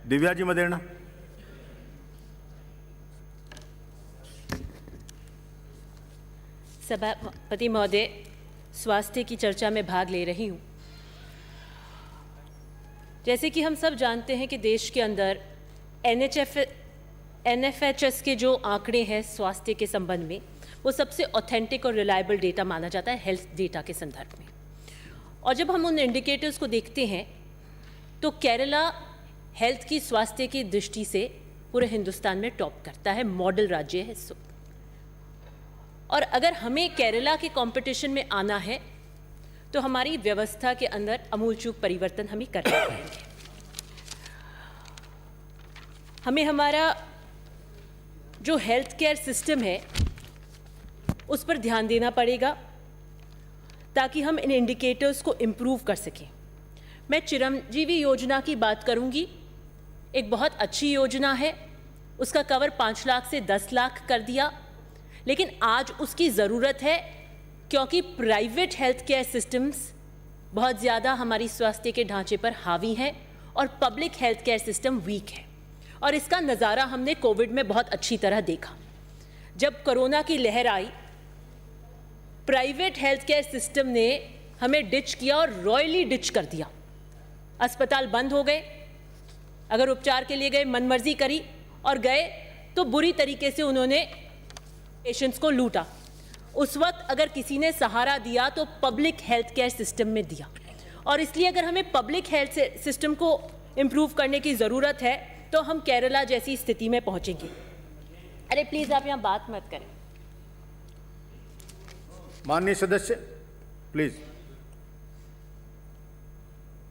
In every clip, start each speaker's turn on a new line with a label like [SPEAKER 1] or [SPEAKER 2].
[SPEAKER 1] दिव्याजी मदेरणा।
[SPEAKER 2] सभापति महोदय, स्वास्थ्य की चर्चा में भाग ले रही हूँ। जैसे कि हम सब जानते हैं कि देश के अंदर NFHS के जो आंकड़े हैं स्वास्थ्य के संबंध में, वो सबसे ऑथेंटिक और रिलायबल डेटा माना जाता है हेल्थ डेटा के संदर्भ में। और जब हम उन इंडिकेटर्स को देखते हैं तो केरला हेल्थ की स्वास्थ्य की दृष्टि से पूरे हिंदुस्तान में टॉप करता है, मॉडल राज्य है। और अगर हमें केरला के कंपटीशन में आना है तो हमारी व्यवस्था के अंदर आमूलचूल परिवर्तन हमें करना पड़ेंगे। हमें हमारा जो हेल्थ केयर सिस्टम है उस पर ध्यान देना पड़ेगा ताकि हम इन इंडिकेटर्स को इम्प्रूव कर सकें। मैं चिरंजीवी योजना की बात करूंगी। एक बहुत अच्छी योजना है, उसका कवर 5 लाख से 10 लाख कर दिया, लेकिन आज उसकी ज़रूरत है क्योंकि प्राइवेट हेल्थ केयर सिस्टम्स बहुत ज़्यादा हमारी स्वास्थ्य के ढांचे पर हावी हैं और public health care system weak है। और इसका नज़ारा हमने कोविड में बहुत अच्छी तरह देखा। जब कोरोना की लहर आई, प्राइवेट हेल्थ केयर सिस्टम ने हमें डिच किया और रॉयली डिच कर दिया। अस्पताल बंद हो गए, अगर उपचार के लिए गए मनमर्जी करी, और गए तो बुरी तरीके से उन्होंने पेशेंट्स को लूटा। उस वक्त अगर किसी ने सहारा दिया तो पब्लिक हेल्थ केयर सिस्टम में दिया। और इसलिए अगर हमें पब्लिक हेल्थ सिस्टम को इम्प्रूव करने की ज़रूरत है तो हम केरला जैसी स्थिति में पहुंचेंगे। अरे प्लीज़ आप यहाँ बात मत करें।
[SPEAKER 1] माननीय सदस्य please.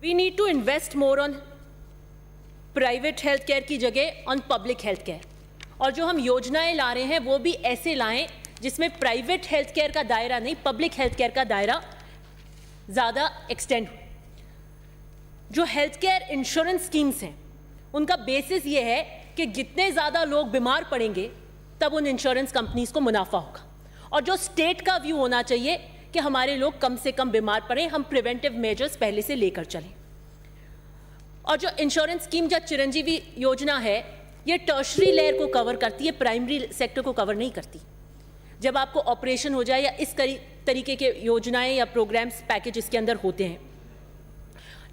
[SPEAKER 2] We need to invest more on private health care की जगह ऑन पब्लिक हेल्थ केयर। और जो हम योजनाएं ला रहे हैं वो भी ऐसे लाएं जिसमें प्राइवेट हेल्थ केयर का दायरा नहीं, पब्लिक हेल्थ केयर का दायरा ज़्यादा एक्सटेंड हो। जो हेल्थ केयर इंश्योरेंस स्कीम्स हैं उनका बेसिस ये है कि जितने ज़्यादा लोग बीमार पड़ेंगे तब उन इंश्योरेंस कंपनीज को मुनाफा होगा। और जो स्टेट का व्यू होना चाहिए कि हमारे लोग कम से कम बीमार पड़ें, हम प्रिवेंटिव मेजर्स पहले से लेकर चलें। और जो इंश्योरेंस स्कीम या चिरंजीवी योजना है, ये टर्शरी लेयर को कवर करती है, प्राइमरी सेक्टर को कवर नहीं करती। जब आपको ऑपरेशन हो जाए या इस तरीके के योजनाएं या प्रोग्राम्स पैकेज इसके अंदर होते हैं।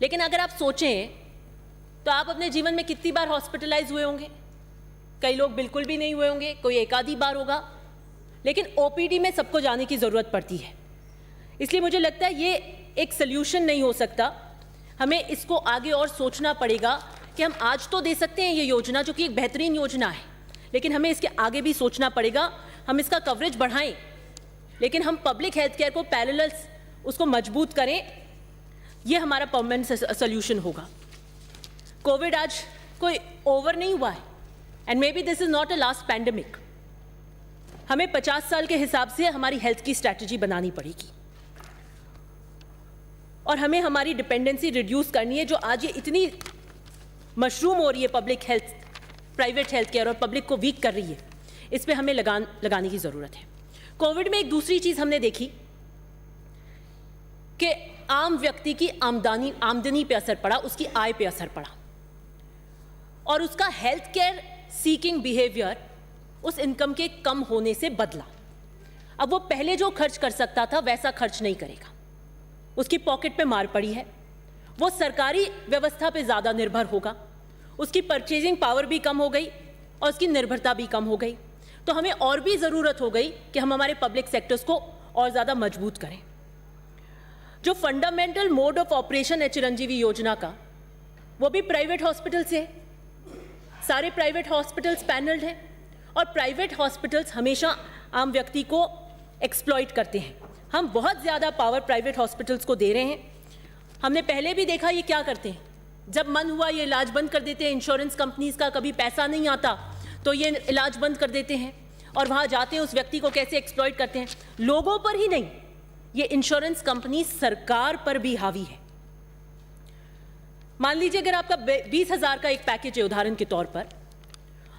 [SPEAKER 2] लेकिन अगर आप सोचें तो आप अपने जीवन में कितनी बार हॉस्पिटलाइज हुए होंगे? कई लोग बिल्कुल भी नहीं हुए होंगे, कोई एक आधी बार होगा। लेकिन ओपीडी में सबको जाने की ज़रूरत पड़ती है। इसलिए मुझे लगता है ये एक सल्यूशन नहीं हो सकता। हमें इसको आगे और सोचना पड़ेगा कि हम आज तो दे सकते हैं ये योजना, जो कि एक बेहतरीन योजना है, लेकिन हमें इसके आगे भी सोचना पड़ेगा। हम इसका कवरेज बढ़ाएं, लेकिन हम पब्लिक हेल्थ केयर को पैरेलल उसको मजबूत करें। ये हमारा परमानेंट सल्यूशन होगा। कोविड आज कोई ओवर नहीं हुआ है, and may be this is not a last pandemic. हमें 50 साल के हिसाब से हमारी हेल्थ की स्ट्रैटेजी बनानी पड़ेगी और हमें हमारी डिपेंडेंसी रिड्यूस करनी है, जो आज ये इतनी मशरूम हो रही है public health, private health care और पब्लिक को वीक कर रही है। इस पे हमें लगाने की ज़रूरत है। कोविड में एक दूसरी चीज़ हमने देखी कि आम व्यक्ति की आमदनी पे असर पड़ा, उसकी आय पे असर पड़ा, और उसका हेल्थ केयर सीकिंग बिहेवियर उस इनकम के कम होने से बदला। अब वो पहले जो खर्च कर सकता था वैसा खर्च नहीं करेगा, उसकी पॉकेट पे मार पड़ी है। वो सरकारी व्यवस्था पे ज़्यादा निर्भर होगा, उसकी परचेजिंग पावर भी कम हो गई और उसकी निर्भरता भी कम हो गई। तो हमें और भी ज़रूरत हो गई कि हम हमारे पब्लिक सेक्टर्स को और ज़्यादा मजबूत करें। जो फंडामेंटल मोड ऑफ ऑपरेशन है चिरंजीवी योजना का, वो भी प्राइवेट हॉस्पिटल से है। सारे प्राइवेट हॉस्पिटल्स पैनल्ड हैं और प्राइवेट हॉस्पिटल्स हमेशा आम व्यक्ति को एक्सप्लॉइट करते हैं। हम बहुत ज़्यादा पावर प्राइवेट हॉस्पिटल्स को दे रहे हैं। हमने पहले भी देखा ये क्या करते हैं, जब मन हुआ ये इलाज बंद कर देते हैं। इंश्योरेंस कंपनीज का कभी पैसा नहीं आता तो ये इलाज बंद कर देते हैं और वहाँ जाते हैं, उस व्यक्ति को कैसे एक्सप्लॉइट करते हैं। लोगों पर ही नहीं, ये इंश्योरेंस कंपनी सरकार पर भी हावी है। मान लीजिए अगर आपका 20,000 का एक पैकेज है, उदाहरण के तौर पर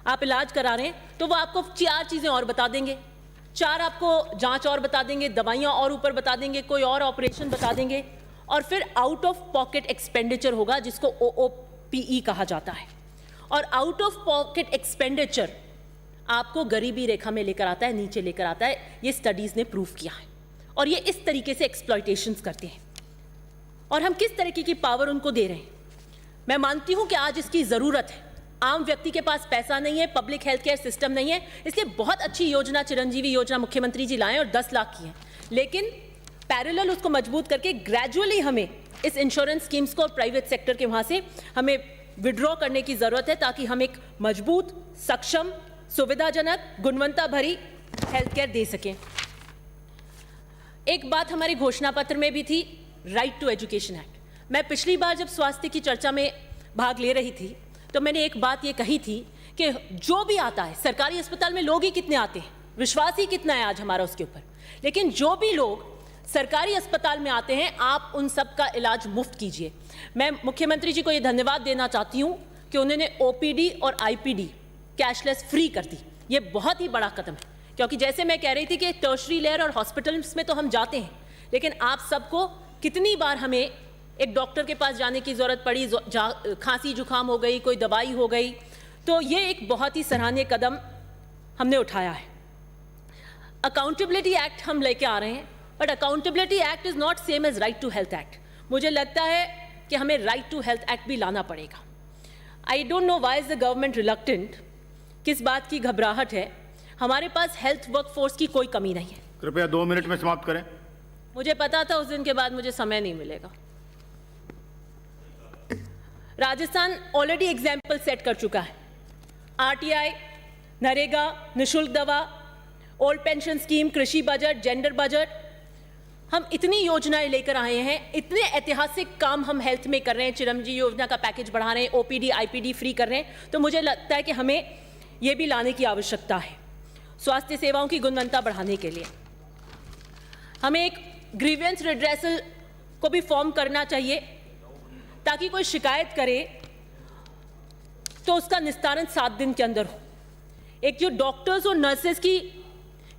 [SPEAKER 2] आप इलाज करा रहे हैं, तो वो आपको 4 चीज़ें और बता देंगे। 4 आपको जांच और बता देंगे, दवाइयाँ और ऊपर बता देंगे, कोई और ऑपरेशन बता देंगे, और फिर आउट ऑफ पॉकेट एक्सपेंडिचर होगा जिसको OOPE कहा जाता है। और आउट ऑफ पॉकेट एक्सपेंडिचर आपको गरीबी रेखा में लेकर आता है, नीचे लेकर आता है। ये स्टडीज ने प्रूव किया है। और ये इस तरीके से एक्सप्लॉयटेशंस करते हैं और हम किस तरीके की पावर उनको दे रहे हैं। मैं मानती हूं कि आज इसकी जरूरत है। आम व्यक्ति के पास पैसा नहीं है, पब्लिक हेल्थ केयर सिस्टम नहीं है, इसलिए बहुत अच्छी योजना चिरंजीवी योजना मुख्यमंत्री जी लाए और 10 लाख की है। लेकिन पैरेलल उसको मजबूत करके ग्रेजुअली हमें इस इंश्योरेंस स्कीम्स को और प्राइवेट सेक्टर के वहां से हमें विड्रॉ करने की जरूरत है, ताकि हम एक मजबूत, सक्षम, सुविधाजनक, गुणवत्ता भरी हेल्थ केयर दे सकें। एक बात हमारे घोषणा पत्र में भी थी, राइट टू एजुकेशन एक्ट। मैं पिछली बार जब स्वास्थ्य की चर्चा में भाग ले रही थी तो मैंने एक बात ये कही थी कि जो भी आता है, सरकारी अस्पताल में लोग ही कितने आते हैं, विश्वास ही कितना है आज हमारा उसके ऊपर, लेकिन जो भी लोग सरकारी अस्पताल में आते हैं आप उन सब का इलाज मुफ्त कीजिए। मैं मुख्यमंत्री जी को ये धन्यवाद देना चाहती हूँ कि उन्होंने ओपीडी और आईपीडी कैशलेस फ्री कर दी। ये बहुत ही बड़ा कदम है, क्योंकि जैसे मैं कह रही थी कि टर्शरी लेयर और हॉस्पिटल्स में तो हम जाते हैं, लेकिन आप सबको कितनी बार हमें एक डॉक्टर के पास जाने की ज़रूरत पड़ी, खांसी जुकाम हो गई, कोई दवाई हो गई, तो ये एक बहुत ही सराहनीय कदम हमने उठाया है। अकाउंटेबिलिटी एक्ट हम लेके आ रहे हैं, but accountability act is not same as right to health act. मुझे लगता है कि हमें राइट टू हेल्थ एक्ट भी लाना पड़ेगा। I don't know why is the government reluctant, किस बात की घबराहट है। हमारे पास हेल्थ वर्कफोर्स की कोई कमी नहीं है।
[SPEAKER 1] कृपया 2 मिनट में समाप्त करें।
[SPEAKER 2] मुझे पता था उस दिन के बाद मुझे समय नहीं मिलेगा। राजस्थान ऑलरेडी एग्जाम्पल सेट कर चुका है। आरटीआई, नरेगा, निशुल्क दवा, ओल्ड पेंशन स्कीम, कृषि बजट, जेंडर बजट, हम इतनी योजनाएं लेकर आए हैं, इतने ऐतिहासिक काम हम हेल्थ में कर रहे हैं। चिरंजीवी योजना का पैकेज बढ़ा रहे हैं, ओपीडी आईपीडी फ्री कर रहे हैं, तो मुझे लगता है कि हमें ये भी लाने की आवश्यकता है। स्वास्थ्य सेवाओं की गुणवत्ता बढ़ाने के लिए हमें एक ग्रीवेंस रिड्रेसल को भी फॉर्म करना चाहिए, ताकि कोई शिकायत करे तो उसका निस्तारण 7 दिन के अंदर हो। एक जो डॉक्टर्स और नर्सेज की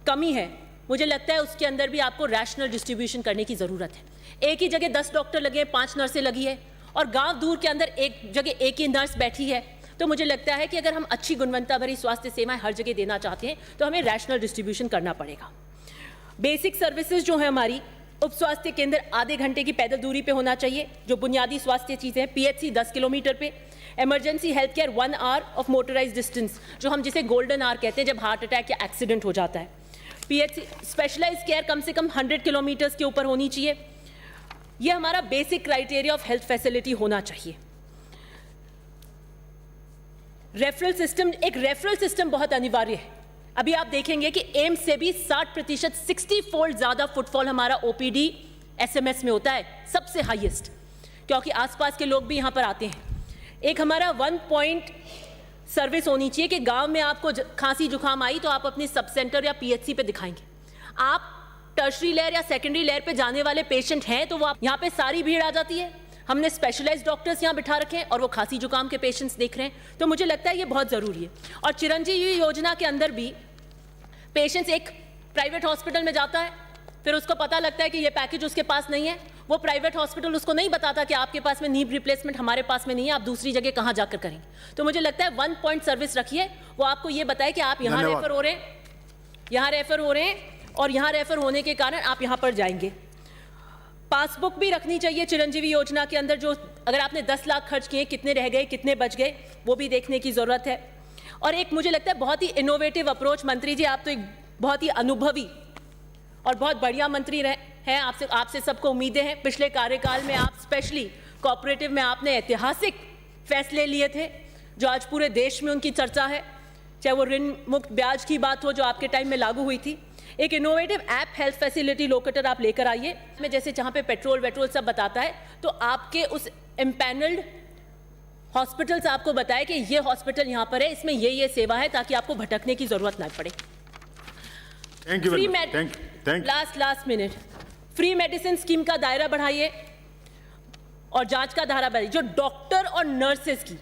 [SPEAKER 2] कमी है, मुझे लगता है उसके अंदर भी आपको रैशनल डिस्ट्रीब्यूशन करने की ज़रूरत है। एक ही जगह 10 डॉक्टर लगे हैं, 5 नर्सें लगी है, और गांव दूर के अंदर एक जगह एक ही नर्स बैठी है, तो मुझे लगता है कि अगर हम अच्छी गुणवत्ता भरी स्वास्थ्य सेवाएं हर जगह देना चाहते हैं तो हमें रैशनल डिस्ट्रीब्यूशन करना पड़ेगा। बेसिक सर्विसेज जो है हमारी, उप स्वास्थ्य केंद्र आधे घंटे की पैदल दूरी पे होना चाहिए, जो बुनियादी स्वास्थ्य चीज़ें हैं। पीएचसी 10 किलोमीटर पे, emergency health care 1 hour of motorise distance, जो हम जिसे गोल्डन आवर कहते हैं जब हार्ट अटैक या एक्सीडेंट हो जाता है। पीएचसी स्पेशलाइज केयर कम से कम 100 किलोमीटर्स के ऊपर होनी चाहिए। ये हमारा basic criteria of health facility होना चाहिए। रेफरल सिस्टम, एक रेफरल सिस्टम बहुत अनिवार्य है। अभी आप देखेंगे कि एम्स से भी 60%, 60 फोल्ड ज़्यादा फुटफॉल हमारा ओपीडी एसएमएस में होता है, सबसे हाईएस्ट, क्योंकि आसपास के लोग भी यहाँ पर आते हैं। एक हमारा 1 पॉइंट सर्विस होनी चाहिए कि गांव में आपको खांसी जुकाम आई तो आप अपने सब सेंटर या पीएचसी पे दिखाएंगे। आप टर्शरी लेयर या सेकेंडरी लेयर पे जाने वाले पेशेंट हैं तो वो आप यहाँ पे सारी भीड़ आ जाती है। हमने स्पेशलाइज्ड डॉक्टर्स यहाँ बिठा रखे हैं और वो खांसी जुकाम के पेशेंट्स देख रहे हैं, तो मुझे लगता है ये बहुत ज़रूरी है। और चिरंजीवी योजना के अंदर भी पेशेंट्स एक प्राइवेट हॉस्पिटल में जाता है, फिर उसको पता लगता है कि ये पैकेज उसके पास नहीं है, वो प्राइवेट हॉस्पिटल उसको नहीं बताता कि आपके पास में नी रिप्लेसमेंट हमारे पास में नहीं है, आप दूसरी जगह कहाँ जाकर करेंगे। तो मुझे लगता है 1 पॉइंट सर्विस रखिए, वो आपको ये बताए कि आप यहाँ रेफर हो रहे हैं, यहाँ रेफर हो रहे हैं, और यहाँ रेफर होने के कारण आप यहाँ पर जाएंगे। पासबुक भी रखनी चाहिए चिरंजीवी योजना के अंदर, जो अगर आपने 10 लाख खर्च किए, कितने रह गए, कितने बच गए, वो भी देखने की ज़रूरत है। और एक मुझे लगता है बहुत ही इनोवेटिव अप्रोच, मंत्री जी आप तो एक बहुत ही अनुभवी और बहुत बढ़िया मंत्री हैं, आपसे सबको उम्मीदें हैं। पिछले कार्यकाल में आप स्पेशली कोऑपरेटिव में आपने ऐतिहासिक फैसले लिए थे, जो आज पूरे देश में उनकी चर्चा है, चाहे वो ऋण मुक्त ब्याज की बात हो जो आपके टाइम में लागू हुई थी। एक innovative app health facility locator आप लेकर आइए, में जैसे जहाँ पे पेट्रोल वेट्रोल सब बताता है, तो आपके उस एम्पैनल्ड हॉस्पिटल्स आपको बताए कि ये हॉस्पिटल यहाँ पर है, इसमें ये सेवा है, ताकि आपको भटकने की जरूरत ना पड़े।
[SPEAKER 1] Thank you.
[SPEAKER 2] Last minute, free medicine scheme का दायरा बढ़ाइए और जांच का दायरा बढ़ाइए। जो डॉक्टर और नर्सेज की,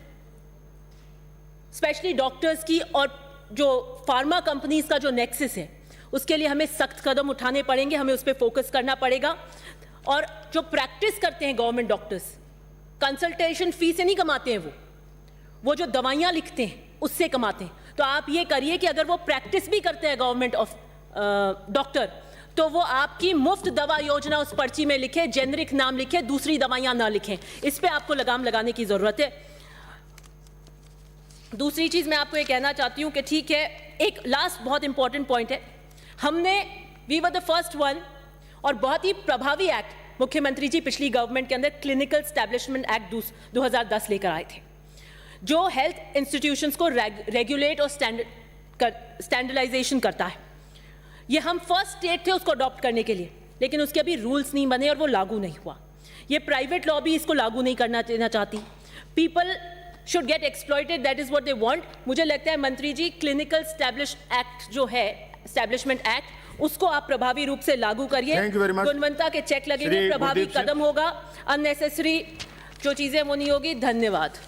[SPEAKER 2] स्पेशली डॉक्टर्स की, और जो फार्मा कंपनीज का जो नेक्सस है, उसके लिए हमें सख्त कदम उठाने पड़ेंगे, हमें उस पर फोकस करना पड़ेगा। और जो प्रैक्टिस करते हैं गवर्नमेंट डॉक्टर्स, कंसल्टेशन फी से नहीं कमाते हैं, वो जो दवाइयाँ लिखते हैं उससे कमाते हैं। तो आप ये करिए कि अगर वो प्रैक्टिस भी करते हैं गवर्नमेंट ऑफ डॉक्टर, तो वो आपकी मुफ्त दवा योजना उस पर्ची में लिखे, जेनरिक नाम लिखे, दूसरी दवाइयाँ ना लिखें। इस पे आपको लगाम लगाने की ज़रूरत है। दूसरी चीज़ मैं आपको ये कहना चाहती हूँ कि ठीक है, एक लास्ट बहुत इंपॉर्टेंट पॉइंट है, हमने we were the first one और बहुत ही प्रभावी एक्ट मुख्यमंत्री जी पिछली गवर्नमेंट के अंदर क्लिनिकल स्टैब्लिशमेंट एक्ट 2010 लेकर आए थे, जो हेल्थ इंस्टीट्यूशंस को रेगुलेट और स्टैंडर्डाइजेशन करता है। ये हम फर्स्ट स्टेट थे उसको अडॉप्ट करने के लिए, लेकिन उसके अभी रूल्स नहीं बने और वो लागू नहीं हुआ। ये प्राइवेट लॉ भी इसको लागू नहीं करना देना चाहती। People should get exploited, that is what they want. मुझे लगता है मंत्री जी, क्लिनिकल एक्ट जो है, स्टैब्लिशमेंट एक्ट, उसको आप प्रभावी रूप से लागू करिए। गुणवत्ता के चेक लगेंगे, प्रभावी कदम होगा, अननेसेसरी जो चीजें वो नहीं होगी। धन्यवाद।